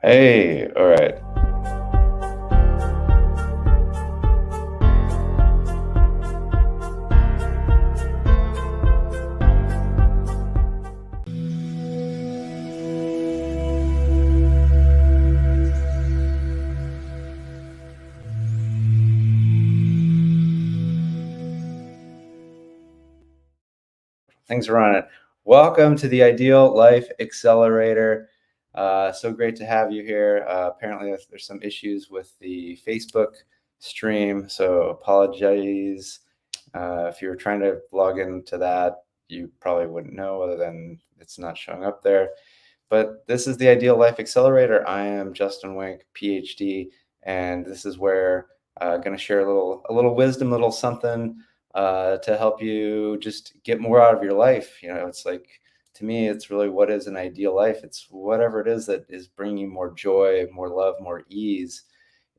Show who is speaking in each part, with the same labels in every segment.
Speaker 1: Hey, all right. Thanks for running. Welcome to the Ideal Life Accelerator. So great to have you here. Apparently, there's some issues with the Facebook stream, so apologies. If you were trying to log into that, you probably wouldn't know other than it's not showing up there. But this is the Ideal Life Accelerator. I am Justin Wink, PhD, and this is where I'm going to share a little wisdom, a little something to help you just get more out of your life. It's like to me, it's really what is an ideal life. It's whatever it is that is bringing you more joy, more love, more ease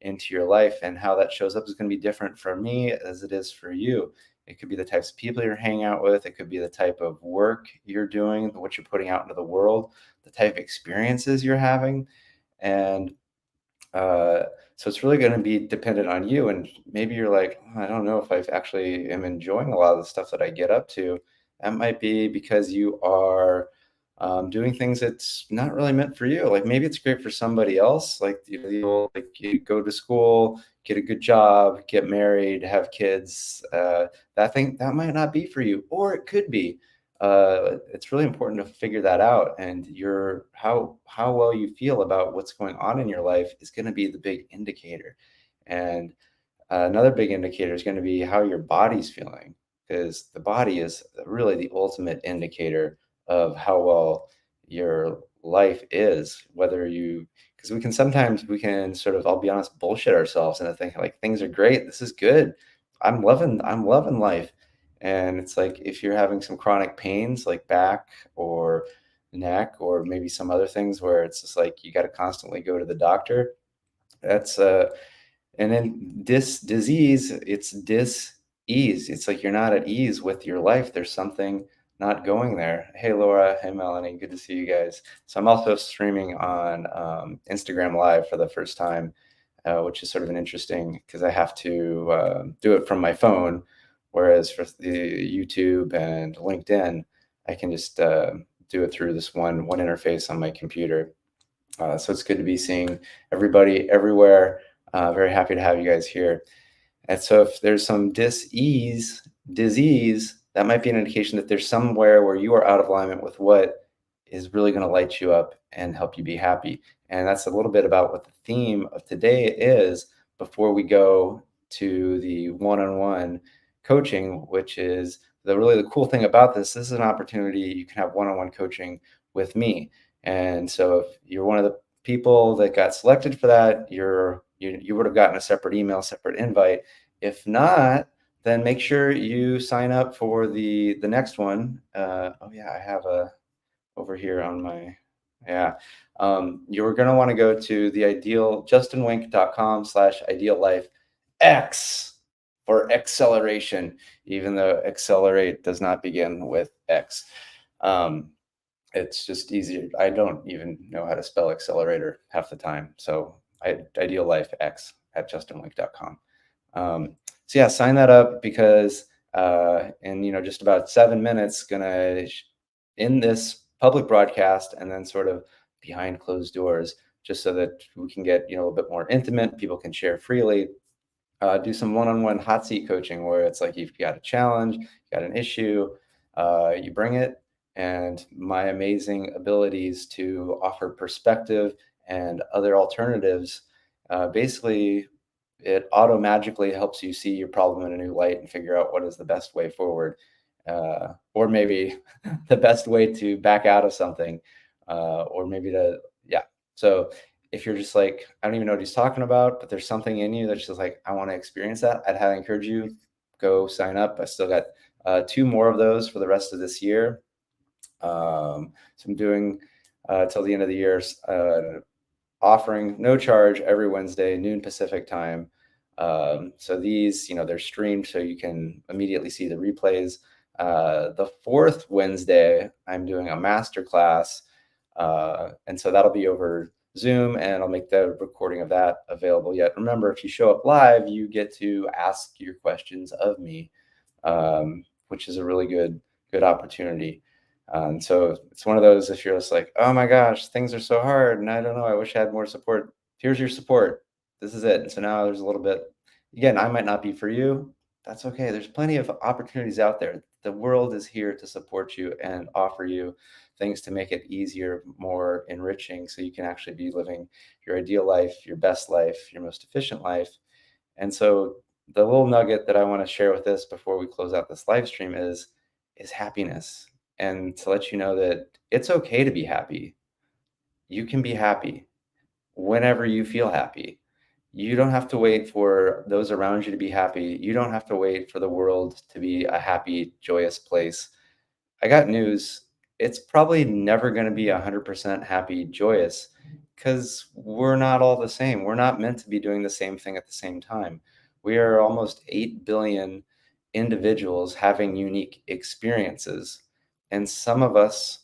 Speaker 1: into your life, and how that shows up is going to be different for me as it is for you. It could be the types of people you're hanging out with. It could be the type of work you're doing, what you're putting out into the world, the type of experiences you're having. And uh, so it's really going to be dependent on you. And maybe you're like, "Oh, I don't know if I actually am enjoying a lot of the stuff that I get up to." That might be because you are doing things that's not really meant for you. Like maybe it's great for somebody else. Like the old, like you go to school, get a good job, get married, have kids. That thing that might not be for you, or it could be. It's really important to figure that out, and your how well you feel about what's going on in your life is going to be the big indicator. And another big indicator is going to be how your body's feeling, because the body is really the ultimate indicator of how well your life is. Whether you, because we can sort of, I'll be honest, bullshit ourselves into thinking like things are great, this is good, I'm loving life. And it's like if you're having some chronic pains like back or neck or maybe some other things where it's just like you got to constantly go to the doctor, that's and then disease, it's dis-ease. It's like you're not at ease with your life. There's something not going there. Hey, Laura. Hey, Melanie. Good to see you guys. So I'm also streaming on Instagram Live for the first time, which is sort of an interesting because I have to do it from my phone, whereas for the YouTube and LinkedIn, I can just do it through this one interface on my computer. So it's good to be seeing everybody everywhere. Very happy to have you guys here. And so if there's some disease, that might be an indication that there's somewhere where you are out of alignment with what is really going to light you up and help you be happy. And that's a little bit about what the theme of today is before we go to the one-on-one coaching, which is the cool thing about this is an opportunity you can have one-on-one coaching with me. And so if you're one of the people that got selected for that, you would have gotten a separate email, separate invite. If not, then make sure you sign up for the next one. Oh yeah, I have a over here on my, yeah. You're gonna want to go to the ideal justinwink.com/ideal life X for acceleration, even though accelerate does not begin with X. Um, it's just easier. I don't even know how to spell accelerator half the time. So ideal life X at justinwink.com. So yeah, sign that up because in just about 7 minutes, gonna end this public broadcast and then sort of behind closed doors, just so that we can get a little bit more intimate. People can share freely. Do some one-on-one hot seat coaching where it's like you've got a challenge, you got an issue, you bring it, and my amazing abilities to offer perspective and other alternatives, basically it auto magically helps you see your problem in a new light and figure out what is the best way forward, or maybe the best way to back out of something, or maybe to, yeah. So if you're just like, I don't even know what he's talking about, but there's something in you that's just like, I want to experience that, I'd highly encourage you, go sign up. I still got two more of those for the rest of this year. So I'm doing till the end of the year, offering no charge every Wednesday, noon Pacific time. So these, they're streamed so you can immediately see the replays. The fourth Wednesday, I'm doing a master class. And so that'll be over Zoom, and I'll make the recording of that available. Yet remember, if you show up live, you get to ask your questions of me, which is a really good opportunity. So it's one of those, if you're just like, oh my gosh, things are so hard, and I don't know, I wish I had more support. Here's your support. This is it. And so now there's a little bit. Again, I might not be for you. That's okay. There's plenty of opportunities out there. The world is here to support you and offer you things to make it easier, more enriching, so you can actually be living your ideal life, your best life, your most efficient life. And so the little nugget that I want to share with this before we close out this live stream is happiness. And to let you know that it's okay to be happy. You can be happy whenever you feel happy. You don't have to wait for those around you to be happy. You don't have to wait for the world to be a happy, joyous place. I got news. It's probably never going to be 100% happy, joyous, because we're not all the same. We're not meant to be doing the same thing at the same time. We are almost 8 billion individuals having unique experiences. And some of us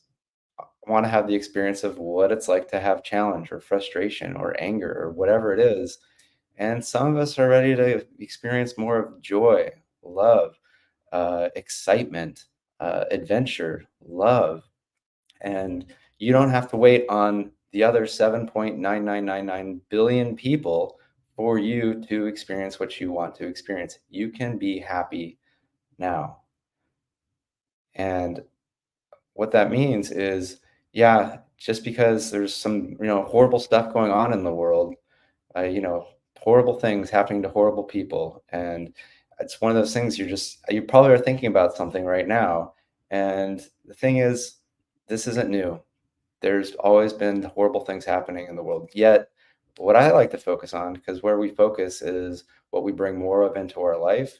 Speaker 1: want to have the experience of what it's like to have challenge or frustration or anger or whatever it is. And some of us are ready to experience more of joy, love, excitement, adventure, love. And you don't have to wait on the other 7.9999 billion people for you to experience what you want to experience. You can be happy now. And what that means is, yeah, just because there's some, horrible stuff going on in the world, you know, horrible things happening to horrible people. And it's one of those things you probably are thinking about something right now. And the thing is, this isn't new. There's always been horrible things happening in the world. Yet, what I like to focus on, because where we focus is what we bring more of into our life,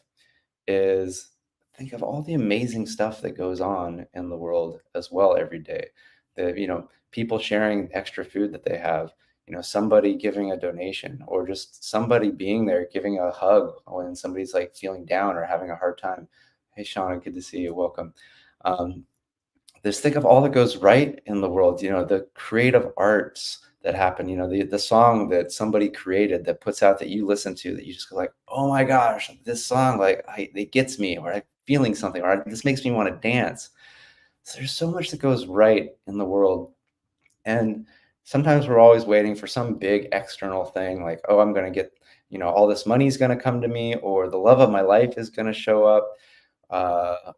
Speaker 1: is think of all the amazing stuff that goes on in the world as well every day. People sharing extra food that they have, somebody giving a donation, or just somebody being there giving a hug when somebody's like feeling down or having a hard time. Hey, Shauna, good to see you. Welcome. Um, just think of all that goes right in the world, the creative arts that happen, the song that somebody created that puts out that you listen to, that you just go like, oh my gosh, this song, like it gets me, or I'm feeling something, or this makes me want to dance. So there's so much that goes right in the world. And sometimes we're always waiting for some big external thing, like, oh, I'm going to get, all this money is going to come to me, or the love of my life is going to show up,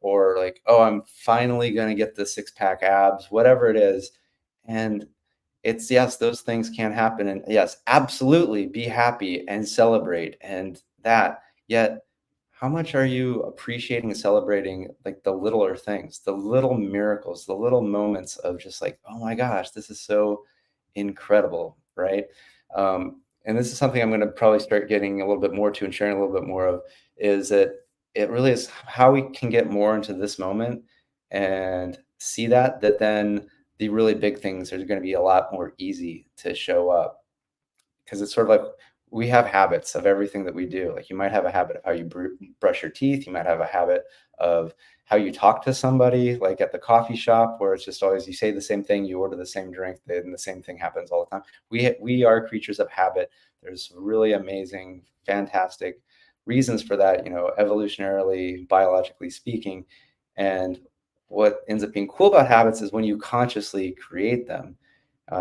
Speaker 1: or like, oh, I'm finally going to get the six pack abs, whatever it is. And it's, yes, those things can happen. And yes, absolutely be happy and celebrate and that. Yet, how much are you appreciating and celebrating like the littler things, the little miracles, the little moments of just like, oh my gosh, this is so incredible, right? And this is something I'm going to probably start getting a little bit more to and sharing a little bit more of, is that it really is how we can get more into this moment and see that then the really big things are going to be a lot more easy to show up, because it's sort of like we have habits of everything that we do. Like you might have a habit of how you brush your teeth. You might have a habit of how you talk to somebody, like at the coffee shop, where it's just always you say the same thing, you order the same drink, and the same thing happens all the time. We are creatures of habit. There's really amazing, fantastic reasons for that, evolutionarily, biologically speaking. And what ends up being cool about habits is when you consciously create them.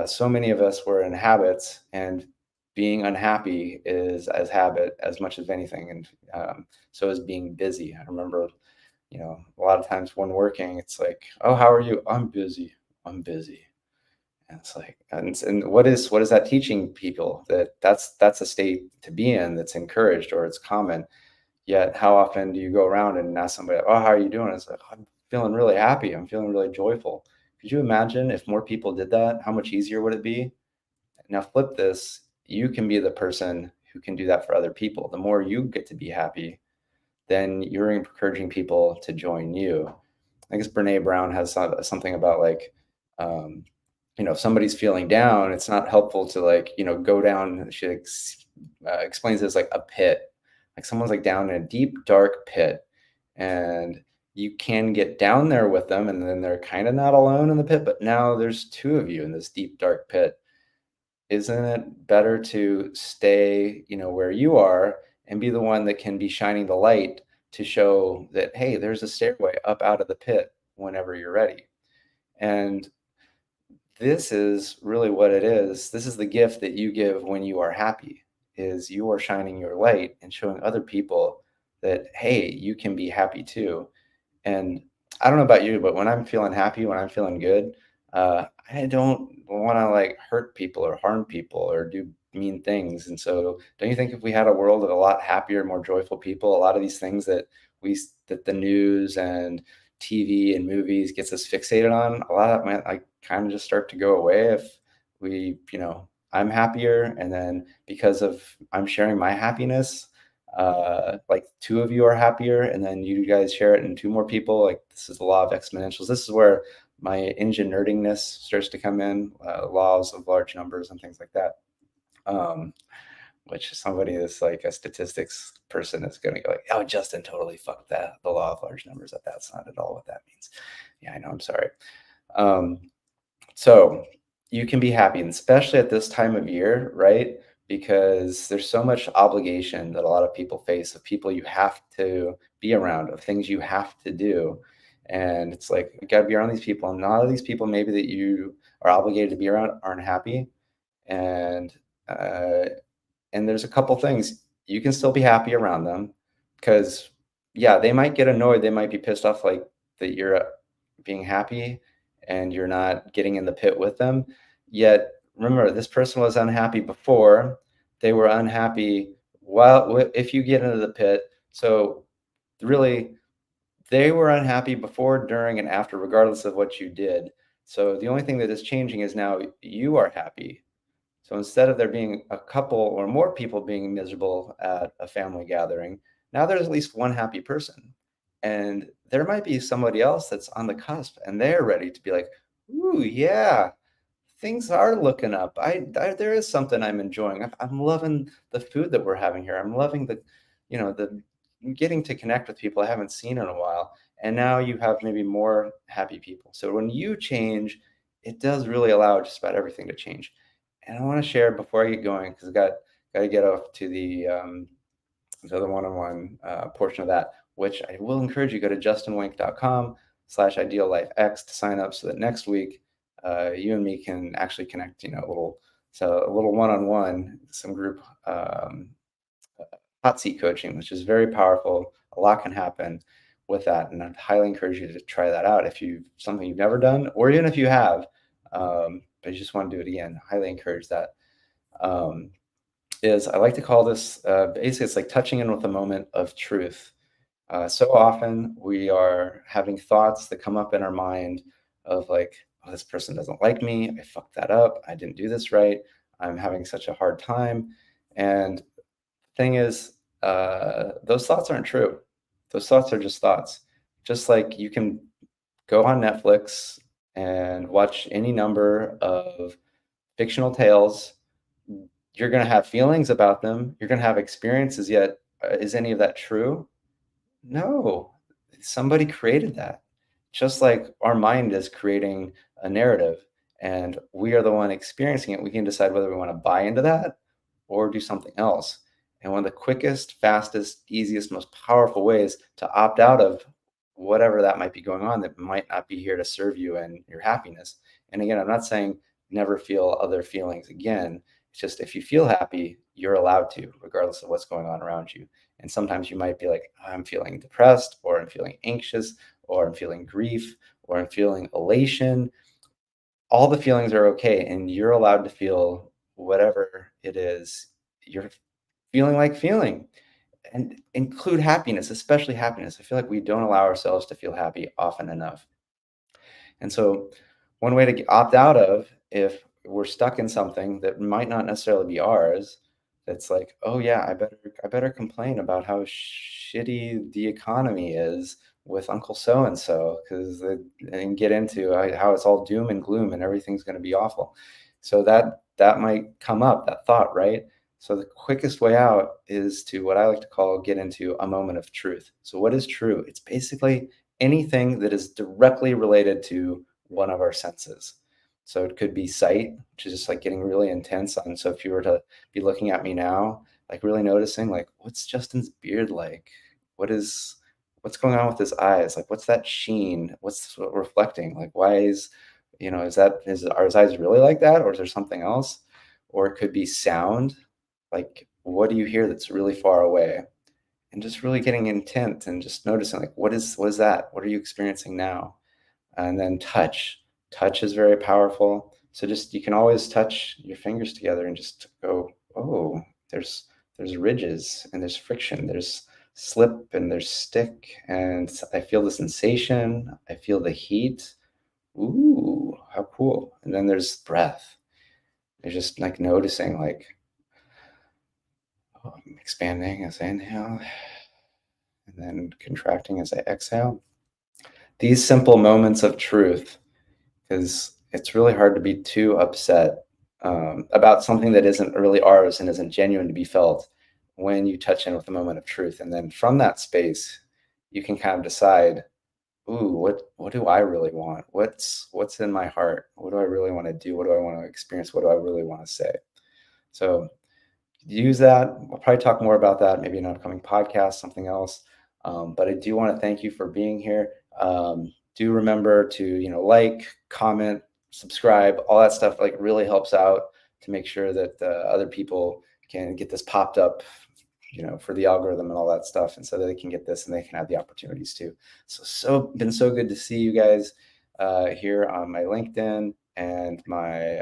Speaker 1: So many of us were in habits, and being unhappy is as habit as much as anything. And so is being busy. I remember, a lot of times when working, it's like, oh, how are you? I'm busy. I'm busy. And it's like, and what is that teaching people? That's a state to be in, that's encouraged, or it's common. Yet how often do you go around and ask somebody, oh, how are you doing? It's like, I'm feeling really happy. I'm feeling really joyful. Could you imagine if more people did that? How much easier would it be? Now flip this. You can be the person who can do that for other people. The more you get to be happy, then you're encouraging people to join you. I guess Brene Brown has something about like, um, if somebody's feeling down, it's not helpful to like, go down. She explains it as like a pit, like someone's like down in a deep, dark pit, and you can get down there with them, and then they're kind of not alone in the pit, but now there's two of you in this deep, dark pit. isn't it better to stay, where you are and be the one that can be shining the light to show that, hey, there's a stairway up out of the pit whenever you're ready. And this is really what it is. This is the gift that you give when you are happy, is you are shining your light and showing other people that, hey, you can be happy too. And I don't know about you, but when I'm feeling happy, when I'm feeling good, I don't want to like hurt people or harm people or do mean things. And so, don't you think if we had a world of a lot happier, more joyful people, a lot of these things that that the news and TV and movies gets us fixated on, a lot of that might like kind of just start to go away if I'm happier, and then because of I'm sharing my happiness, like two of you are happier, and then you guys share it and two more people. Like this is the law of exponentials. This is where my engine nerdiness starts to come in, laws of large numbers and things like that. Um, which somebody that's like a statistics person is going to go like, oh, Justin totally fucked that the law of large numbers. That's not at all what that means. Yeah, I know. I'm sorry. Um, so you can be happy, and especially at this time of year, right? Because there's so much obligation that a lot of people face, of people you have to be around, of things you have to do. And it's like you got to be around these people, and a lot of these people maybe that you are obligated to be around aren't happy. And uh, and there's a couple things you can still be happy around them, because yeah, they might get annoyed, they might be pissed off like that you're being happy and you're not getting in the pit with them. Yet remember, this person was unhappy before, they were unhappy while if you get into the pit. So really, they were unhappy before, during, and after, regardless of what you did. So the only thing that is changing is now you are happy. So instead of there being a couple or more people being miserable at a family gathering, now there's at least one happy person. And there might be somebody else that's on the cusp and they're ready to be like, ooh, yeah, things are looking up. There is something I'm enjoying. I'm loving the food that we're having here. I'm loving the getting to connect with people I haven't seen in a while. And now you have maybe more happy people. So when you change, it does really allow just about everything to change. And I want to share before I get going, because I got to get off to the other one-on-one portion of that, which I will encourage you go to justinwink.com/ideallifex to sign up, so that next week you and me can actually connect, a little one-on-one, some group hot seat coaching, which is very powerful. A lot can happen with that, and I'd highly encourage you to try that out if you something you've never done, or even if you have, but you just want to do it again. Highly encourage that. Um, is I like to call this basically it's like touching in with a moment of truth. So often we are having thoughts that come up in our mind of like, oh, this person doesn't like me. I fucked that up. I didn't do this right. I'm having such a hard time. And thing is, those thoughts aren't true. Those thoughts are just thoughts. Just like you can go on Netflix and watch any number of fictional tales, you're going to have feelings about them. You're going to have experiences. Yet, is any of that true? No, somebody created that. Just like our mind is creating a narrative and we are the one experiencing it, we can decide whether we want to buy into that or do something else. And one of the quickest, fastest, easiest, most powerful ways to opt out of whatever that might be going on that might not be here to serve you and your happiness. And again, I'm not saying never feel other feelings again. It's just if you feel happy, you're allowed to, regardless of what's going on around you. And sometimes you might be like, I'm feeling depressed, or I'm feeling anxious, or I'm feeling grief, or I'm feeling elation. All the feelings are okay. And you're allowed to feel whatever it is you're feeling like feeling, and include happiness, especially happiness. I feel like we don't allow ourselves to feel happy often enough. And so, one way to opt out of, if we're stuck in something that might not necessarily be ours, that's like, oh yeah, I better complain about how shitty the economy is with Uncle So and So, because and get into how it's all doom and gloom and everything's going to be awful. So that might come up, that thought, right? So the quickest way out is to what I like to call get into a moment of truth. So what is true? It's basically anything that is directly related to one of our senses. So it could be sight, which is just like getting really intense on. So if you were to be looking at me now, like really noticing, like, what's Justin's beard like? What is what's going on with his eyes? Like, what's that sheen? What's reflecting? Like, why is, are his eyes really like that, or is there something else? Or it could be sound. Like, what do you hear that's really far away? And just really getting intent and just noticing, like, what is that? What are you experiencing now? And then touch is very powerful. So just you can always touch your fingers together and just go, oh, there's ridges and there's friction, there's slip and there's stick, and I feel the sensation, I feel the heat. Ooh, how cool. And then there's breath. You're just like noticing, like, oh, I'm expanding as I inhale and then contracting as I exhale. These simple moments of truth, because it's really hard to be too upset about something that isn't really ours and isn't genuine to be felt when you touch in with a moment of truth. And then from that space, you can kind of decide, ooh, what do I really want? What's in my heart? What do I really want to do? What do I want to experience? What do I really want to say? So use that. I'll probably talk more about that maybe in an upcoming podcast, something else. But I do want to thank you for being here. Do remember to, like, comment, subscribe, all that stuff like really helps out to make sure that other people can get this popped up, for the algorithm and all that stuff. And so that they can get this and they can have the opportunities too. Been so good to see you guys here on my LinkedIn and my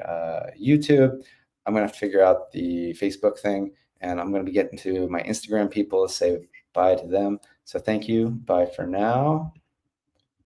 Speaker 1: YouTube. I'm going to figure out the Facebook thing, and I'm going to be getting to my Instagram people to say bye to them. So thank you. Bye for now.